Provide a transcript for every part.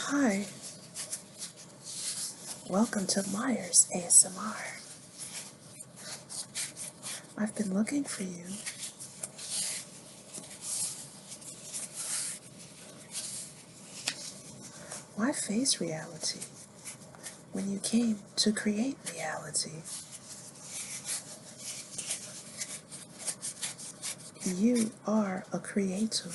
Hi, welcome to Myers ASMR. I've been looking for you. Why face reality when you came to create reality? You are a creator.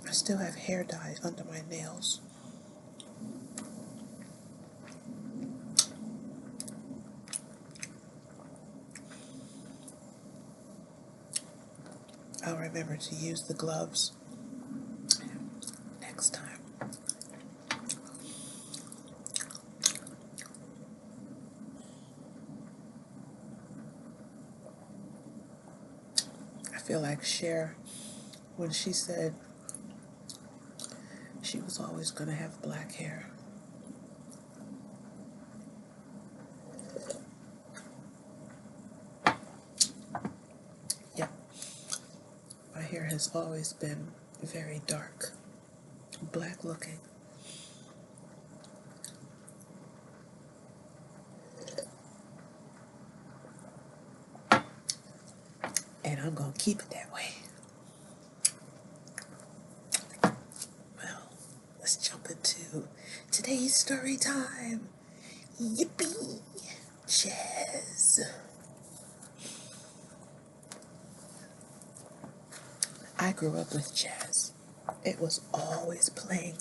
I still have hair dye under my nails. I'll remember to use the gloves next time. I feel like Cher when she said she was always going to have black hair. Yep, my hair has always been very dark, black looking. And I'm going to keep it that way. Well, let's jump into today's story time. Yippee! Jazz. I grew up with jazz. It was always playing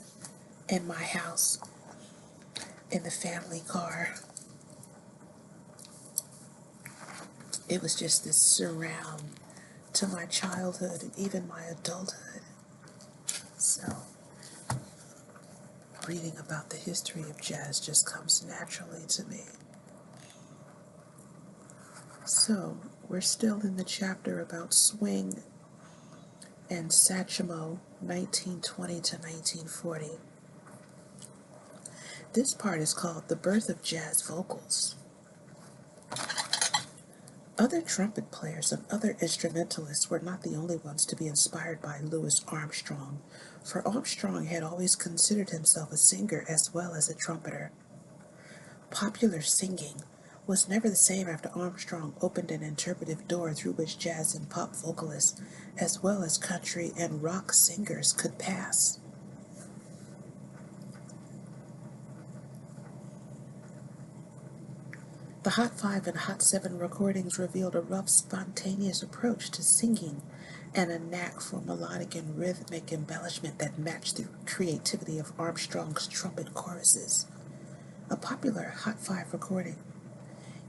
in my house, in the family car. It was just this surround to my childhood and even my adulthood. So, reading about the history of jazz just comes naturally to me. So, we're still in the chapter about swing and Satchmo, 1920 to 1940. This part is called The Birth of Jazz Vocals. Other trumpet players and other instrumentalists were not the only ones to be inspired by Louis Armstrong, for Armstrong had always considered himself a singer as well as a trumpeter. Popular singing was never the same after Armstrong opened an interpretive door through which jazz and pop vocalists, as well as country and rock singers, could pass. The Hot 5 and Hot 7 recordings revealed a rough, spontaneous approach to singing and a knack for melodic and rhythmic embellishment that matched the creativity of Armstrong's trumpet choruses. A popular Hot 5 recording,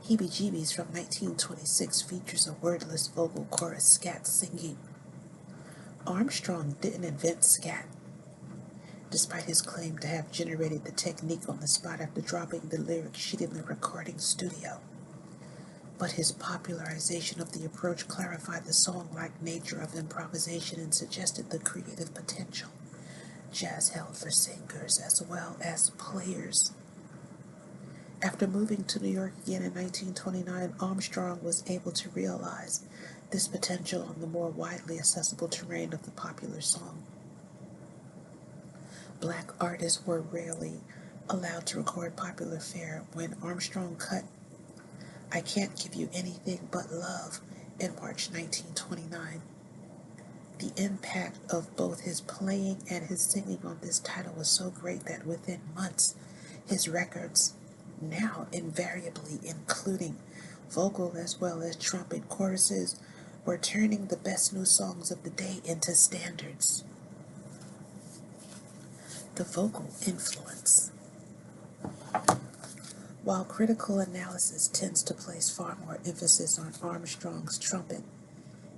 Heebie Jeebies from 1926, features a wordless vocal chorus scat singing. Armstrong didn't invent scat, despite his claim to have generated the technique on the spot after dropping the lyric sheet in the recording studio. But his popularization of the approach clarified the song-like nature of improvisation and suggested the creative potential jazz held for singers as well as players. After moving to New York again in 1929, Armstrong was able to realize this potential on the more widely accessible terrain of the popular song. Black artists were rarely allowed to record popular fare when Armstrong cut I Can't Give You Anything But Love in March 1929. The impact of both his playing and his singing on this title was so great that within months, his records, now invariably including vocal as well as trumpet choruses, were turning the best new songs of the day into standards. The vocal influence. While critical analysis tends to place far more emphasis on Armstrong's trumpet,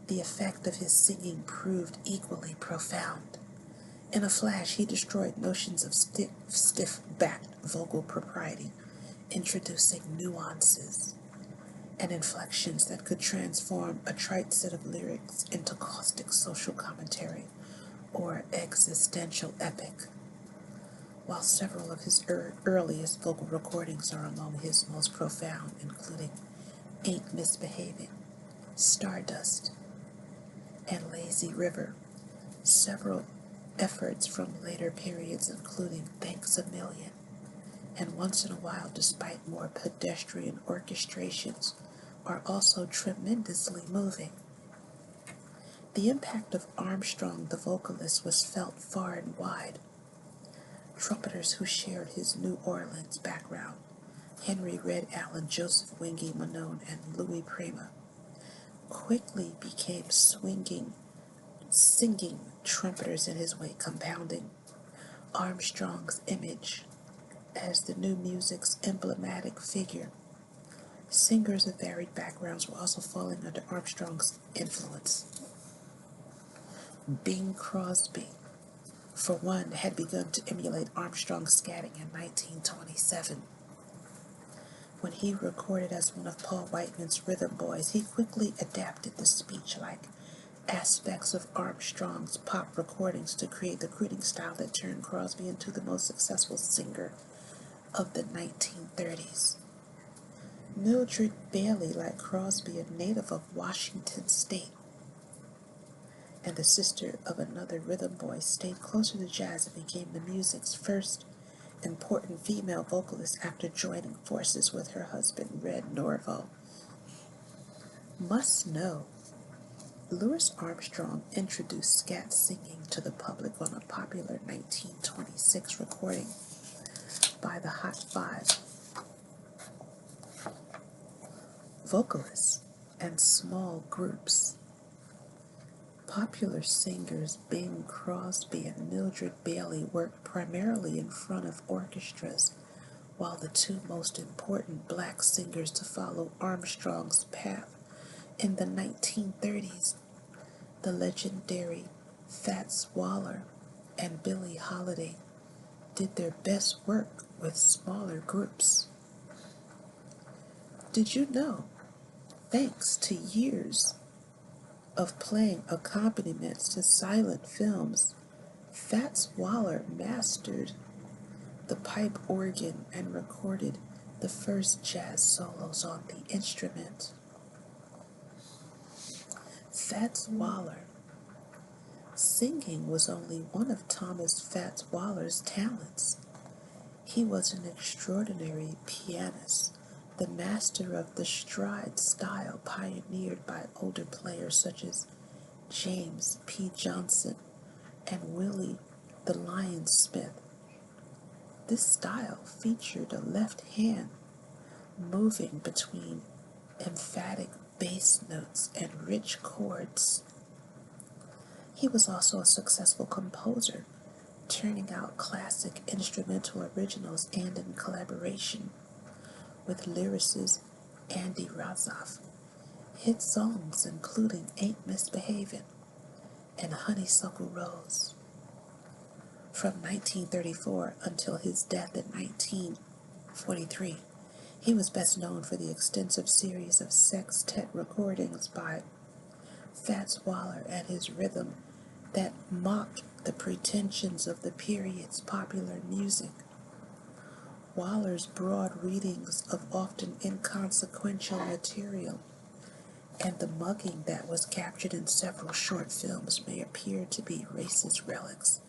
the effect of his singing proved equally profound. In a flash, he destroyed notions of stiff-backed vocal propriety, introducing nuances and inflections that could transform a trite set of lyrics into caustic social commentary or existential epic. While several of his earliest vocal recordings are among his most profound, including Ain't Misbehaving, Stardust, and Lazy River, several efforts from later periods, including Thanks a Million, and Once in a While, despite more pedestrian orchestrations, are also tremendously moving. The impact of Armstrong the vocalist was felt far and wide. Trumpeters who shared his New Orleans background, Henry Red Allen, Joseph Wingy Manone, and Louis Prima, quickly became singing trumpeters in his way, compounding Armstrong's image as the new music's emblematic figure. Singers of varied backgrounds were also falling under Armstrong's influence. Bing Crosby, for one, had begun to emulate Armstrong's scatting in 1927. When he recorded as one of Paul Whiteman's Rhythm Boys, he quickly adapted the speech-like aspects of Armstrong's pop recordings to create the crooning style that turned Crosby into the most successful singer of the 1930s. Mildred Bailey, like Crosby, a native of Washington State, and the sister of another rhythm boy, stayed closer to jazz and became the music's first important female vocalist after joining forces with her husband, Red Norvo. Must know, Louis Armstrong introduced scat singing to the public on a popular 1926 recording by the Hot Five vocalists and small groups. Popular singers Bing Crosby and Mildred Bailey worked primarily in front of orchestras, while the two most important black singers to follow Armstrong's path in the 1930s, the legendary Fats Waller and Billie Holiday, did their best work with smaller groups. Did you know, thanks to years of playing accompaniments to silent films, Fats Waller mastered the pipe organ and recorded the first jazz solos on the instrument? Fats Waller. Singing was only one of Thomas Fats Waller's talents. He was an extraordinary pianist, the master of the stride style pioneered by older players such as James P. Johnson and Willie the Lion Smith. This style featured a left hand moving between emphatic bass notes and rich chords. He was also a successful composer, turning out classic instrumental originals and in collaboration with lyricist Andy Razaf. Hit songs including Ain't Misbehavin' and Honeysuckle Rose. From 1934 until his death in 1943, he was best known for the extensive series of sextet recordings by Fats Waller and his rhythm that mocked the pretensions of the period's popular music. Waller's broad readings of often inconsequential material and the mugging that was captured in several short films may appear to be racist relics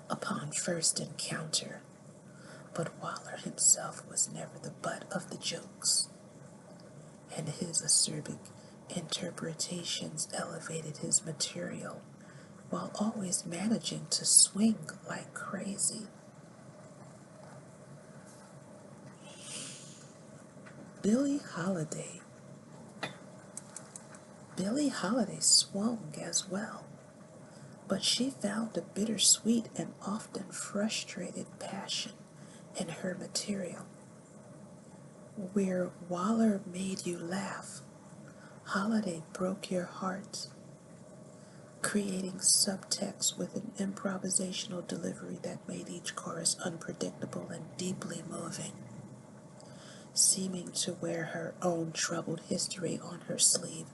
upon first encounter, but Waller himself was never the butt of the jokes, and his acerbic interpretations elevated his material while always managing to swing like crazy. Billie Holiday. Billie Holiday swung as well, but she found a bittersweet and often frustrated passion in her material. Where Waller made you laugh, Holiday broke your heart. creating subtext with an improvisational delivery that made each chorus unpredictable and deeply moving, seeming to wear her own troubled history on her sleeve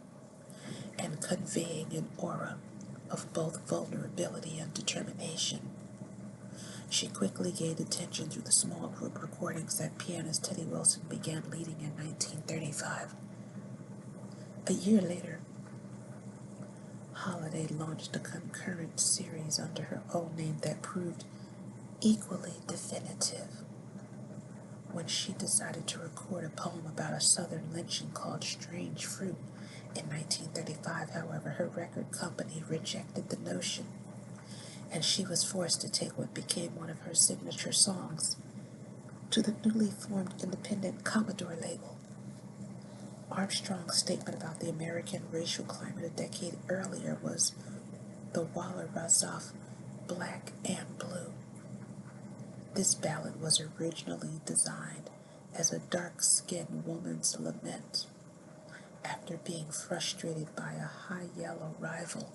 and conveying an aura of both vulnerability and determination. She quickly gained attention through the small group recordings that pianist Teddy Wilson began leading in 1935. A year later, Holiday launched a concurrent series under her own name that proved equally definitive. When she decided to record a poem about a southern lynching called Strange Fruit in 1935, however, her record company rejected the notion, and she was forced to take what became one of her signature songs to the newly formed independent Commodore label. Armstrong's statement about the American racial climate a decade earlier was the Waller Razoff Black and Blue. This ballad was originally designed as a dark-skinned woman's lament after being frustrated by a high yellow rival.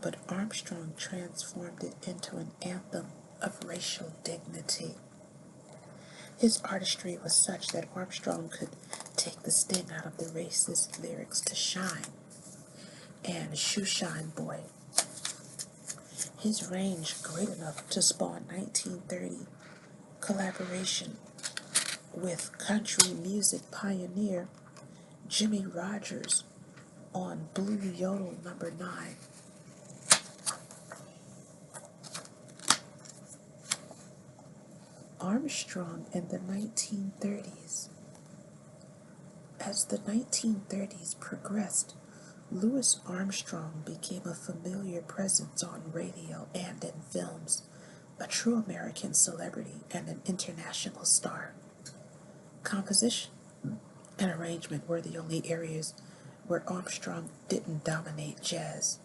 But Armstrong transformed it into an anthem of racial dignity. His artistry was such that Armstrong could take the sting out of the racist lyrics to Shine and Shoeshine Boy. His range great enough to spawn 1930 collaboration with country music pioneer Jimmy Rogers on Blue Yodel number 9. Armstrong in the 1930s. As the 1930s progressed, Louis Armstrong became a familiar presence on radio and in films, a true American celebrity and an international star. Composition and arrangement were the only areas where Armstrong didn't dominate jazz.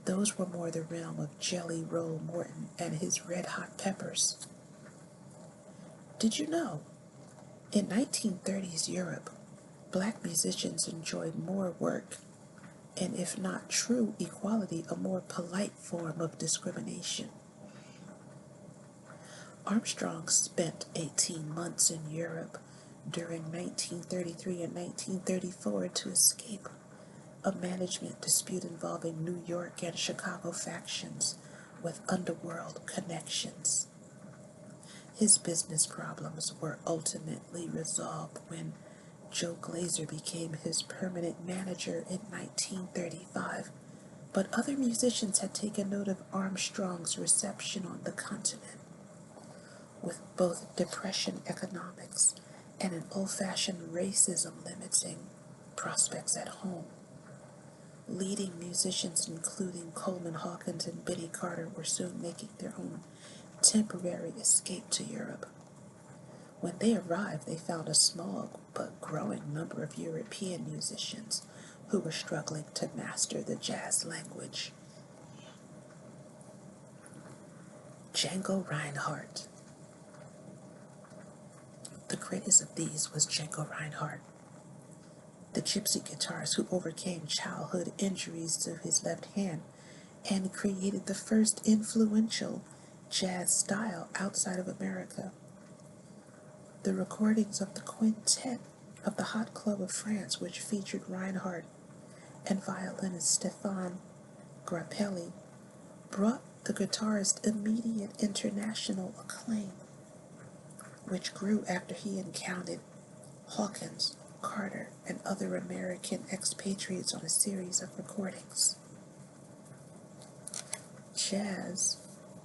Those were more the realm of Jelly Roll Morton and his Red Hot Peppers. Did you know? In 1930s Europe, black musicians enjoyed more work, and if not true equality, a more polite form of discrimination. Armstrong spent 18 months in Europe during 1933 and 1934 to escape a management dispute involving New York and Chicago factions with underworld connections. His business problems were ultimately resolved when Joe Glazer became his permanent manager in 1935, but other musicians had taken note of Armstrong's reception on the continent. With both depression economics and an old-fashioned racism limiting prospects at home, leading musicians including Coleman Hawkins and Benny Carter were soon making their own temporary escape to Europe. When they arrived, they found a small but growing number of European musicians who were struggling to master the jazz language. Django Reinhardt. The greatest of these was Django Reinhardt, the gypsy guitarist who overcame childhood injuries to his left hand and created the first influential jazz style outside of America. The recordings of the quintet of the Hot Club of France, which featured Reinhardt and violinist Stéphane Grappelli, brought the guitarist immediate international acclaim, which grew after he encountered Hawkins, Carter, and other American expatriates on a series of recordings. Jazz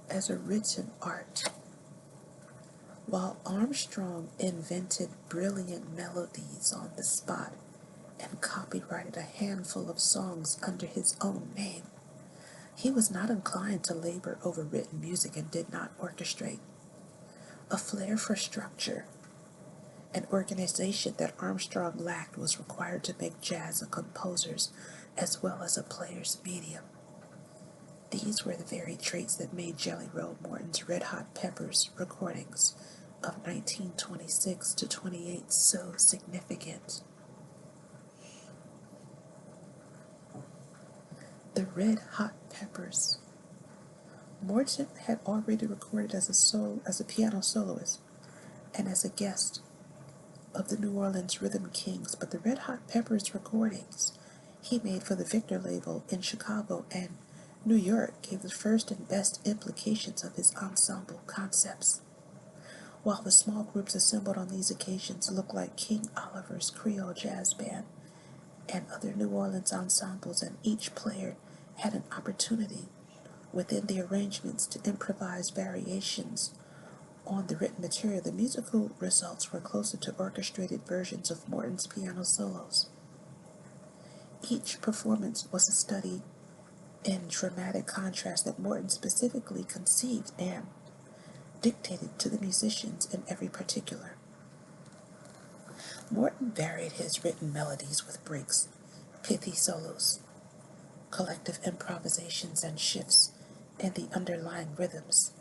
as a written art. While Armstrong invented brilliant melodies on the spot and copyrighted a handful of songs under his own name, he was not inclined to labor over written music and did not orchestrate. A flair for structure, an organization that Armstrong lacked, was required to make jazz a composer's as well as a player's medium. These were the very traits that made Jelly Roll Morton's Red Hot Peppers recordings of 1926 to 28 so significant. The Red Hot Peppers. Morton had already recorded as a piano soloist and as a guest of the New Orleans Rhythm Kings, but the Red Hot Peppers recordings he made for the Victor label in Chicago and New York gave the first and best implications of his ensemble concepts. While the small groups assembled on these occasions looked like King Oliver's Creole Jazz Band and other New Orleans ensembles, and each player had an opportunity within the arrangements to improvise variations on the written material, the musical results were closer to orchestrated versions of Morton's piano solos. Each performance was a study in dramatic contrast that Morton specifically conceived and dictated to the musicians in every particular. Morton varied his written melodies with breaks, pithy solos, collective improvisations, and shifts in the underlying rhythms.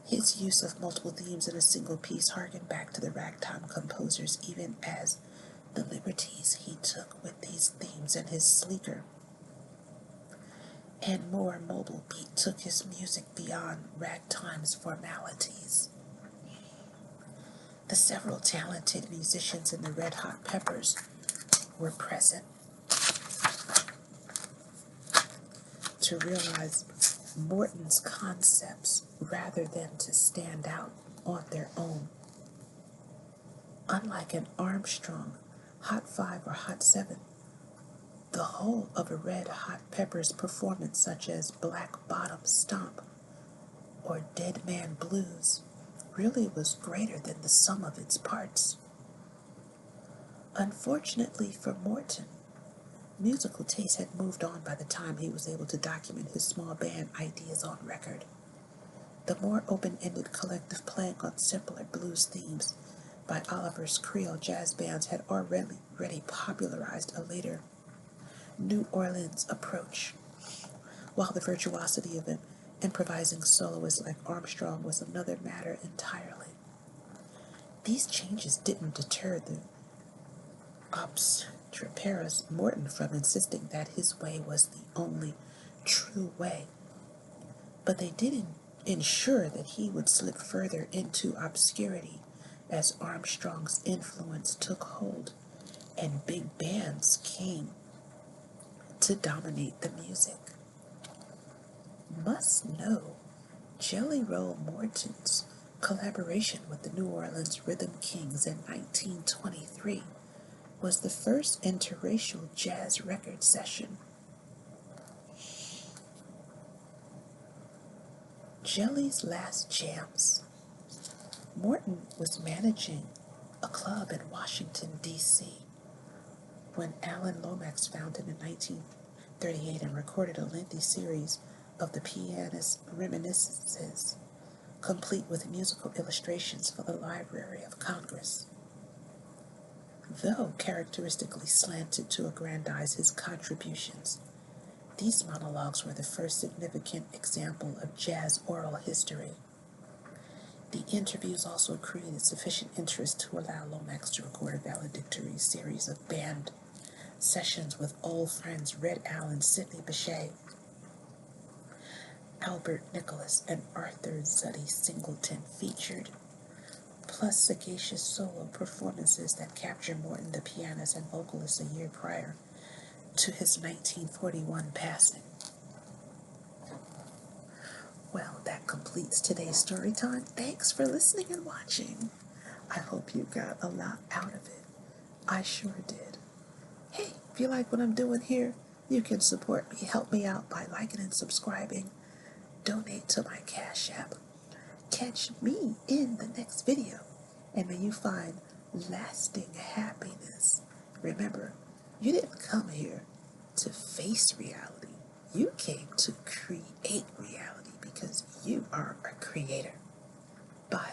His use of multiple themes in a single piece harkened back to the ragtime composers, even as the liberties he took with these themes and his sleeker and more mobile beat took his music beyond ragtime's formalities. The several talented musicians in the Red Hot Peppers were present to realize Morton's concepts rather than to stand out on their own. Unlike an Armstrong, Hot 5 or Hot 7, the whole of a Red Hot Peppers performance such as Black Bottom Stomp or Dead Man Blues really was greater than the sum of its parts. Unfortunately for Morton, musical taste had moved on by the time he was able to document his small band ideas on record. The more open-ended collective playing on simpler blues themes by Oliver's Creole Jazz Bands had already popularized a later New Orleans approach, while the virtuosity of an improvising soloist like Armstrong was another matter entirely. These changes didn't deter the obstreperous Morton from insisting that his way was the only true way, but they did ensure that he would slip further into obscurity as Armstrong's influence took hold and big bands came to dominate the music. Must know, Jelly Roll Morton's collaboration with the New Orleans Rhythm Kings in 1923 was the first interracial jazz record session. Jelly's last jams. Morton was managing a club in Washington, D.C. when Alan Lomax found him in 1938 and recorded a lengthy series of the pianist's reminiscences, complete with musical illustrations for the Library of Congress. Though characteristically slanted to aggrandize his contributions, these monologues were the first significant example of jazz oral history. The interviews also created sufficient interest to allow Lomax to record a valedictory series of band sessions with old friends Red Allen, Sidney Bechet, Albert Nicholas, and Arthur Zutty Singleton featured, plus sagacious solo performances that capture Morton the pianist and vocalist a year prior to his 1941 passing. Well, that completes today's story time. Thanks for listening and watching. I hope you got a lot out of it. I sure did. Hey, if you like what I'm doing here, you can support me, help me out by liking and subscribing. Donate to my Cash App. Catch me in the next video, and may you find lasting happiness. Remember, you didn't come here to face reality. You came to create reality because you are a creator. Bye.